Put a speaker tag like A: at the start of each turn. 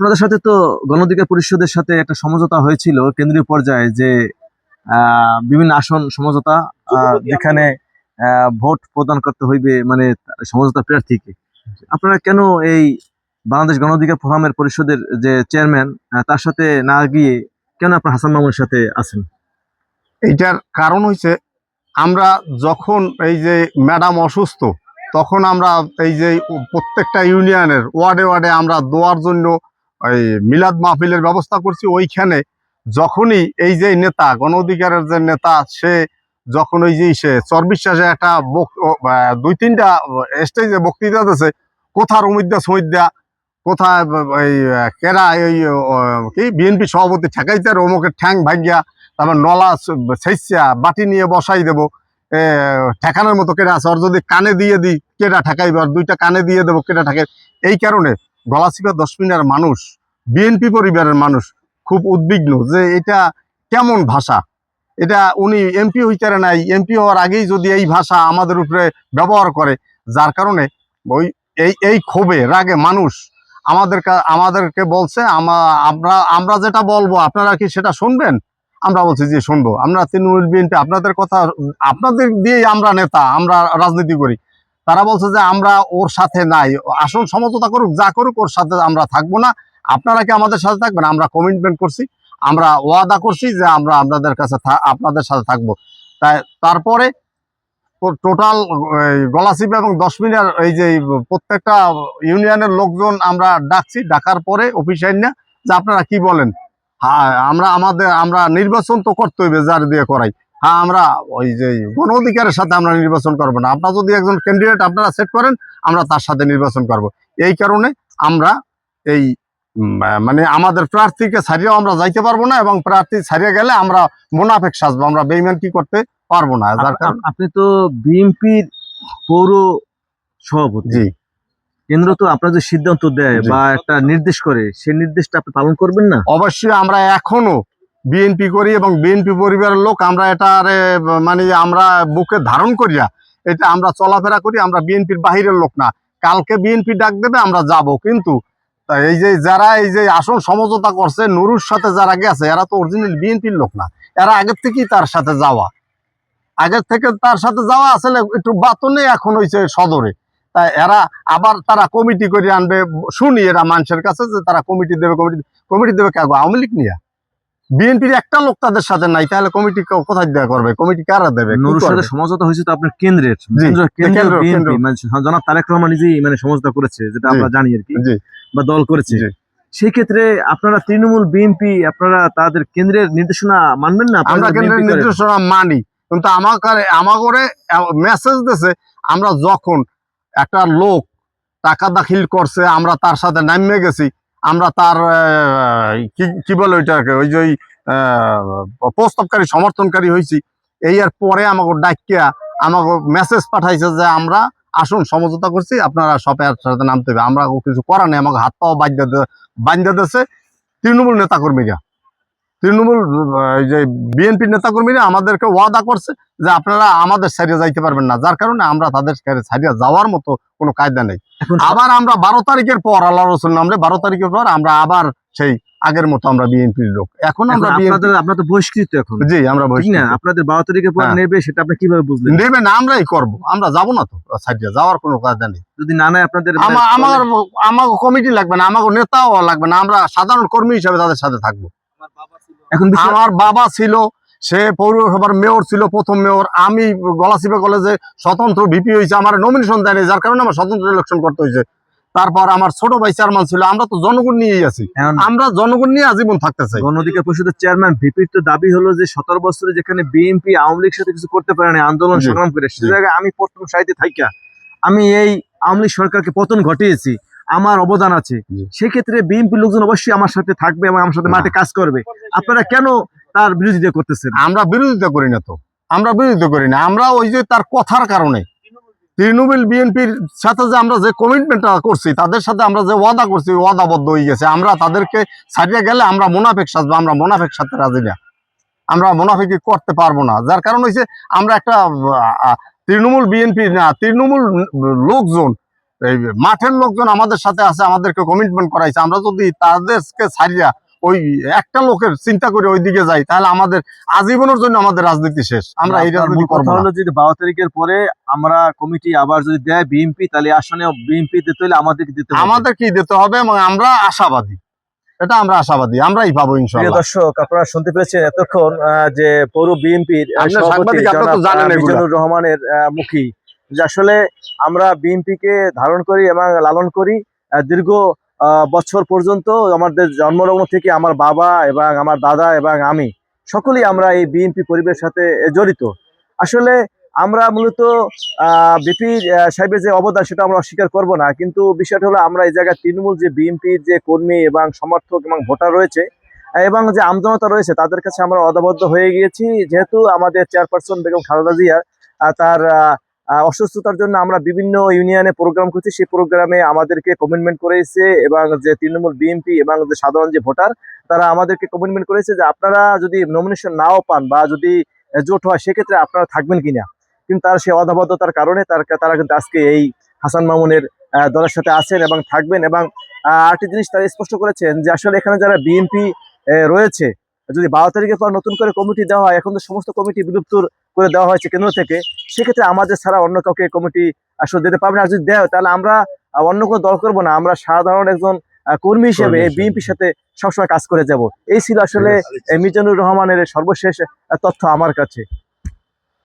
A: আপনাদের সাথে তো গণ অধিকার পরিষদের সাথে একটা সমঝোতা হয়েছিল কেন্দ্রীয় পর্যায়ে যে বিভিন্ন আসন সমঝোতা, যেখানে ভোট প্রদান করতে হইবে মানে সমঝোতা প্রার্থীকে। আপনারা কেন এই বাংলাদেশ গণ অধিকার ফোরামের পরিষদের যে চেয়ারম্যান তার সাথে না গিয়ে কেন আপনার হাসান মামুনের সাথে আছেন?
B: এইটার কারণ হইছে, আমরা যখন এই যে ম্যাডাম অসুস্থ, তখন আমরা এই যে প্রত্যেকটা ইউনিয়নের ওয়ার্ডে ওয়ার্ডে আমরা দোয়ার জন্য ওই মিলাদ মাহফিলের ব্যবস্থা করছি। ওইখানে যখনই এই যে নেতা, গণ অধিকারের যে নেতা, সে যখন ওই যে সে চরবিশ্বাসে একটা 2-3টা স্টেজে বক্তৃতা দিয়েছে, কোথার উমিদ্যা সমিদ্যা, কোথায় এই কেরা এই কি বিএনপি সভাপতি ঠেকাইতে আর অমুকের ঠ্যাং ভাঙ্গিয়া, তারপর নলা ছেঁচা বাটি নিয়ে বসাই দেবো, ঠেকানোর মতো কেটে আছে, আর যদি কানে দিয়ে দিই কেটা ঠেকাইবে, আর 2টা কানে দিয়ে দেবো কেটা ঠেকাই। এই কারণে গলাচিপা 10 মিনিটের মানুষ, বিএনপি পরিবারের মানুষ খুব উদ্বিগ্ন যে এটা কেমন ভাষা। এটা উনি এমপি হইতে নাই, এমপি হওয়ার আগেই যদি এই ভাষা আমাদের উপরে ব্যবহার করে, যার কারণে ওই এই ক্ষোভে রাগে মানুষ আমাদেরকে বলছে আমরা যেটা বলবো আপনারা কি সেটা শুনবেন। আমরা বলছি যে শুনবো। আমরা তৃণমূল বিএনপি আপনাদের কথা, আপনাদের দিয়েই আমরা নেতা, আমরা রাজনীতি করি। তারা বলছে যে আমরা ওর সাথে নাই, আসল সমঝোতা করুক, যা করুক, ওর সাথে আমরা থাকবো না। আপনারা কি আমাদের সাথে থাকবেন? আমরা কমিটমেন্ট করছি, আমরা ওয়াদা করছি যে আমরা আপনাদের সাথে থাকবো। তারপরে টোটাল গলাচিপা এবং 10 মিনিট এই যে প্রত্যেকটা ইউনিয়নের লোকজন আমরা ডাকছি। ডাকার পরে অফিসার না যে আপনারা কি বলেন। হ্যাঁ, আমরা নির্বাচন তো করতে হইবে, যার দিয়ে করাই। হ্যাঁ, আমরা ওই যে গণ অধিকারের সাথে আমরা নির্বাচন করবো না। আপনারা যদি একজন ক্যান্ডিডেট আপনারা সেট করেন, আমরা তার সাথে নির্বাচন করব। এই কারণে আমরা এই মানে আমাদের প্রার্থীকে ছাড়িয়েও আমরা যাইতে পারবো না, এবং প্রার্থী ছাড়িয়ে গেলে আমরা মুনাফেক সাজবো, আমরা বেইমান কি করতে পারবো না। যার কারণে
A: আপনি তো বিএনপির পৌর সভাপতি, কেন্দ্র তো আপনার যে সিদ্ধান্ত দেয় বা একটা নির্দেশ করে, সেই নির্দেশটা আপনি পালন করবেন না?
B: অবশ্যই আমরা এখনো বিএনপি করি এবং বিএনপি পরিবারের লোক, আমরা এটা মানে আমরা বুকে ধারণ করিয়া এটা আমরা চলাফেরা করি। আমরা বিএনপির বাহিরের লোক না। কালকে বিএনপি ডাক দেবে, আমরা যাব। কিন্তু এই যে যারা এই যে আসল সমঝোতা করছে নুরুর সাথে যারা গেছে, এরা তো অরিজিনাল বিএনপির লোক না। এরা আগের থেকেই তার সাথে যাওয়া, আসলে একটু বাতনে এখন হয়েছে সদরে। তাই এরা আবার তারা কমিটি করে আনবে। শুনি এরা মানুষের কাছে যে তারা কমিটি দেবে কে? আওয়ামী লীগ নিয়ে। বিএনপির একটা লোক তাদের সাথে নাই, তাহলে কমিটি কোথায় দেওয়া করবে? কমিটি কারা দেবে?
A: নুরুর সাথে সমঝোতা হয়েছে তো আপনার কেন্দ্রের জনাব তারেক রহমান নিজেই মানে সমঝোতা করেছে, যেটা আমরা জানি আর কি, বা দল করেছে। সেই ক্ষেত্রে আপনারা তৃণমূল বিএনপি আপনারা তাদের কেন্দ্রের নির্দেশনা মানবেন না?
B: আমরা কেন্দ্রের নির্দেশনা মানি, কিন্তু আমাকে মেসেজ দিয়েছে, আমরা যখন একটা লোক টাকা দাখিল করছে, আমরা তার সাথে নামে গেছি, আমরা তার কি বলে ওইটাকে, ওই যে প্রস্তাবকারী সমর্থনকারী হয়েছি। এই আর পরে আমাকে ডাকিয়া আমাকে মেসেজ পাঠাইছে যে আমরা আসুন সমঝোতা করছি, আপনারা সবাই সাথে নামতে হবে। আমরা কিছু করার নেই, আমাকে হাত পাও বান্ধা দিয়েছে তৃণমূল নেতাকর্মীরা। তৃণমূল যে বিএনপির নেতাকর্মীরা আমাদেরকে ওয়াদা করছে যে আপনারা আমাদের সাইডে যাইতে পারবেন না, যার কারণে আমরা তাদের সাইডে যাওয়ার মতো কোনো কায়দা নেই। আবার আমরা 12 তারিখের পর, আল্লাহ রসুল নামে 12 তারিখের পর আমরা আবার সেই আগের মতো আমরা বিএনপির লোক। এখন আমরা
A: আপনারা তো বহিষ্কৃত এখন।
B: জি, আমরা বহিষ্কৃত।
A: আপনাদের 12 তারিখের পর নেবে, সেটা আপনি কিভাবে বুঝলেন?
B: নেবে না, আমরাই করবো, আমরা যাবো না তো সাইডে, যাওয়ার কোনো কায়দা নেই।
A: যদি না নেয় আপনাদের,
B: আমাকে কমিটি লাগবে না, আমাকে নেতাও লাগবে না, আমরা সাধারণ কর্মী হিসেবে তাদের সাথে থাকবো।
A: এখন
B: আমার বাবা ছিল, সে পৌরসভার মেয়র ছিল, প্রথম মেয়র। আমি গলাচিপা কলেজে স্বতন্ত্র ভিপি হয়েছে, আমার নমিনেশন দেয়নি, যার কারণে আমার স্বতন্ত্র ইলেকশন করতে হয়েছে। তারপর আমার ছোট ভাই চেয়ারম্যান ছিল। আমরা তো জনগণ নিয়েই আছি, আমরা জনগণ নিয়ে আজীবন থাকতে চাই।
A: গণ অধিকার পরিষদের চেয়ারম্যান ভিপির তো দাবি হলো যে 17 বছরে যেখানে বিএনপি আওয়ামী লীগের সাথে কিছু করতে পারে না, আন্দোলন সংগ্রাম করে, সে জায়গায় আমি প্রথম সারিতে থাইকা আমি এই আওয়ামী লীগ সরকারকে পতন ঘটিয়েছি, আমার অবদান আছে। সেক্ষেত্রে বিএনপি লোকজন অবশ্যই আমার সাথে থাকবে এবং আমার সাথে মাঠে কাজ করবে। আপনারা কেন তার বিরোধিতা করতেছেন?
B: আমরা বিরোধিতা করি না তো, আমরা বিরোধিতা করি না। আমরা ওই যে তার কথার কারণে তৃণমূল বিএনপির সাথে যে আমরা যে কমিটমেন্টটা করছি, তাদের সাথে আমরা যে ওয়াদা করছি, ওয়াদাবদ্ধ হয়ে গেছে। আমরা তাদেরকে ছাড়িয়ে গেলে আমরা মুনাফেক সাজবো, আমরা মুনাফেক সাথে রাজি না, আমরা মুনাফিকি করতে পারবো না। যার কারণ হয়েছে আমরা একটা তৃণমূল বিএনপি না, তৃণমূল লোকজন এই মাঠের লোকজন আমাদের সাথে আছে, আমাদেরকে কমিটমেন্ট করাইছে। আমরা যদি তাদেরকে ছাড়িয়া ওই একটা লোকের চিন্তা করে ওইদিকে যাই, তাহলে আমাদের আজীবনের জন্য আমাদের রাজনীতি শেষ। আমরা এই
A: আপনার
B: রাজনীতি
A: মূল
B: করবো
A: কথা
B: না।
A: হলো যদি 12 তারিখের পরে আমরা কমিটি আবার যদি দেয় বিএনপি, তাহলে আসনে বিএনপি দিতে হলে আমাদেরকে দিতে হবে।
B: আমাদের কি দিতে হবে এবং আমরা আশাবাদী, এটা আমরা আশাবাদী, আমরাই পাবো
A: প্রিয়
B: ইনশাআল্লাহ।
A: দর্শক, আপনারা শুনতে পেরেছেন এতক্ষণ যে পৌর বিএনপির
B: আপনি
A: সভাপতি
B: সাংবাদিক, আপনি তো
A: জনাব
B: জানেন এগুলা।
A: মিজানুর রহমানের মুখী, যে আসলে আমরা বিএনপিকে ধারণ করি এবং লালন করি দীর্ঘ বছর পর্যন্ত। আমাদের জন্মলগ্ন থেকে আমার বাবা এবং আমার দাদা এবং আমি সকলেই আমরা এই বিএনপি পরিবারের সাথে জড়িত। আসলে আমরা মূলত বিপি সাহেবের যে অবদান সেটা আমরা অস্বীকার করব না, কিন্তু বিষয়টা হলো আমরা এই জায়গায় তৃণমূল যে বিএনপির যে কর্মী এবং সমর্থক এবং ভোটার রয়েছে এবং যে আমজনতা রয়েছে তাদের কাছে আমরা অদাবদ্ধ হয়ে গিয়েছি। যেহেতু আমাদের চেয়ারপারসন বেগম খালেদা জিয়া তার অসুস্থতার জন্য আমরা বিভিন্ন ইউনিয়নে প্রোগ্রাম করছি, সেই প্রোগ্রামে আমাদেরকে কমিটমেন্ট করেছে এবং যে তৃণমূল বিএনপি এবং যে সাধারণ যে ভোটার তারা আমাদেরকে কমিটমেন্ট করেছে যে আপনারা যদি নমিনেশন নাও পান বা যদি জোট হয় সেক্ষেত্রে আপনারা থাকবেন কিনা। কিন্তু তার সেই অদাবদ্ধতার কারণে তারা কিন্তু আজকে এই হাসান মামুনের দলের সাথে আছেন এবং থাকবেন। এবং আরেকটি জিনিস তারা স্পষ্ট করেছেন যে আসলে এখানে যারা বিএনপি রয়েছে, যদি 12 তারিখের পর নতুন করে কমিটি দেওয়া হয়, এখন তো সমস্ত কমিটি বিলুপ্ত করে দেওয়া হয়েছে কেন্দ্র থেকে, সেক্ষেত্রে আমাদের ছাড়া অন্য কাউকে কমিটি আসলে দিতে পারবে না। আর যদি দেয় তাহলে আমরা অন্য কোনো দল করবো না, আমরা সাধারণ একজন কর্মী হিসেবে বিএনপির সাথে সবসময় কাজ করে যাব। এই ছিল আসলে মিজানুর রহমানের সর্বশেষ তথ্য আমার কাছে।